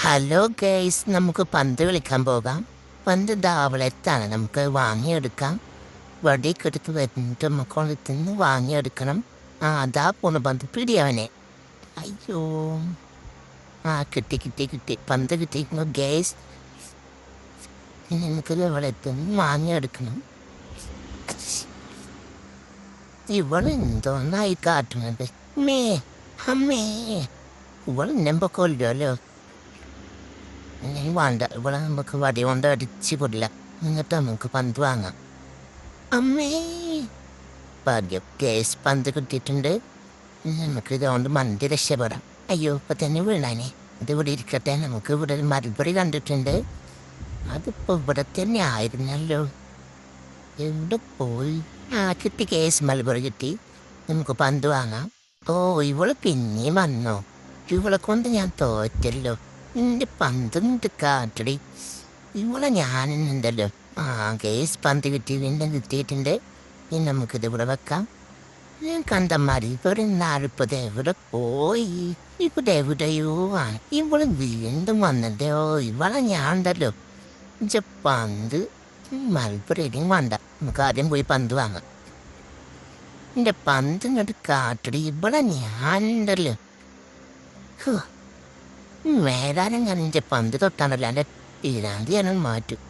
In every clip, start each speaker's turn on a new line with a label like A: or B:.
A: Hello guys, നമുക്ക് പന്ത് കളിക്കാൻ പോകാം. പന്ത് ധാവളത്താണ്, നമുക്ക് വാങ്ങിയെടുക്കാം. വടിയൊക്കെ എടുത്ത് വരുന്നിട്ട് നമുക്ക് വാങ്ങിയെടുക്കണം. അതാ പോണ പന്ത്, പിടിയവനെ. അയ്യോ, കിട്ടി കിട്ടി കിട്ടി, പന്ത് കിട്ടിയിരിക്കുന്നു ഗൈസ്. പിന്നെ നമുക്ക് ലെവലെത്തുന്നു, വാങ്ങിയെടുക്കണം. ഇവളെന്തോന്നായി കാട്ടുന്നത്? അമ്മേ, ഇവളെന്നെ കൊല്ലുമല്ലോ. വേണ്ട, ഇവിടെ നമുക്ക് വടി കൊണ്ട് അടിച്ച് പൊടില്ല. എന്നിട്ട് നമുക്ക് പന്ത് വാങ്ങാം. അമ്മേ, ഭാഗ്യം, കേസ് പന്ത് കിട്ടിയിട്ടുണ്ട്. നമുക്ക് ഇതുകൊണ്ട് മന്തി രക്ഷപ്പെടാം. അയ്യോ, ഇപ്പം തന്നെ വീണാനെ. ഇത് ഇവിടെ ഇരിക്കട്ടെ. നമുക്ക് ഇവിടെ ഒരു മൽബറി കണ്ടിട്ടുണ്ട്. അതിപ്പോൾ ഇവിടെ തന്നെ ആയിരുന്നല്ലോ. എവിടെ പോയി? കിട്ടി, കേസ് മൽബറി കിട്ടി. നമുക്ക് പന്ത് വാങ്ങാം. ഓ, ഇവള് പിന്നെയും വന്നോ? ഇവളെ കൊണ്ട് ഞാൻ തോറ്റല്ലോ. എൻ്റെ പന്ത് കാട്ടടി. ഇവളെ ഞാനുണ്ടല്ലോ. കേസ് പന്ത് കിട്ടിയിട്ടുണ്ട്. ഇനി നമുക്കിത് ഇവിടെ വെക്കാം. ഞാൻ കണ്ടമാരി ഇവിടെ നാളിപ്പത് എവിടെ പോയി? ഇവിടെ എവിടെയോ ആണ്. ഇവള് വീണ്ടും വന്നല്ലോ. ഇവളെ ഞാൻ ഉണ്ടല്ലോ. പന്ത് മൽപ്പുറേയും വേണ്ട, നമുക്ക് ആദ്യം പോയി പന്ത് വാങ്ങാം. എൻ്റെ പന്ത് ഇങ്ങോട്ട് കാട്ടടി. ഇവിടെ ഞാനുണ്ടല്ലോ. വേദാനം ഞാൻ എൻ്റെ പന്ത് തൊട്ടാണല്ലോ. എൻ്റെ ഇരാന്തി ഞാൻ മാറ്റും.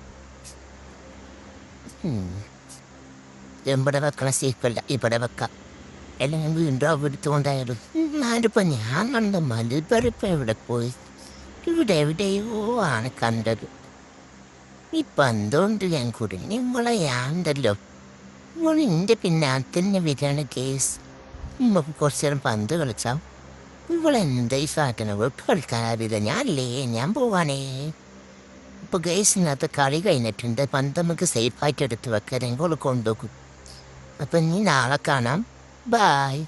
A: ഇവിടെ വെക്കണ സീക്കല്ല, ഇവിടെ വെക്കാം. അല്ലെങ്കിൽ വീണ്ടും അവിടുത്തെ കൊണ്ടായാലും. ഞാനിപ്പോൾ ഞാൻ കണ്ട മലബറിപ്പം എവിടെ പോയി? ഇവിടെ എവിടെയോ ആണ് കണ്ടത്. ഈ പന്തുകൊണ്ട് ഞാൻ കുടുങ്ങി. ഇവളെ ഞാനുണ്ടല്ലോ. ഇവൾ എൻ്റെ പിന്നാത്തന്നെ വരികയാണ് കേസ്. നമുക്ക് കുറച്ച് നേരം പന്ത് കളിച്ചാം. ഇവളെന്താ ഈ സാധനം? വെപ്പ് കളിക്കാറില്ല. ഞാൻ പോവാനേ. ഇപ്പോൾ ഗേസിനകത്ത് കളി കഴിഞ്ഞിട്ടുണ്ട്. പന്ത് നമുക്ക് സേഫായിട്ട് എടുത്ത് വെക്കാം. ഇവൾ കൊണ്ടുപോകും. അപ്പം ഇനി നാളെ കാണാം. ബായ്.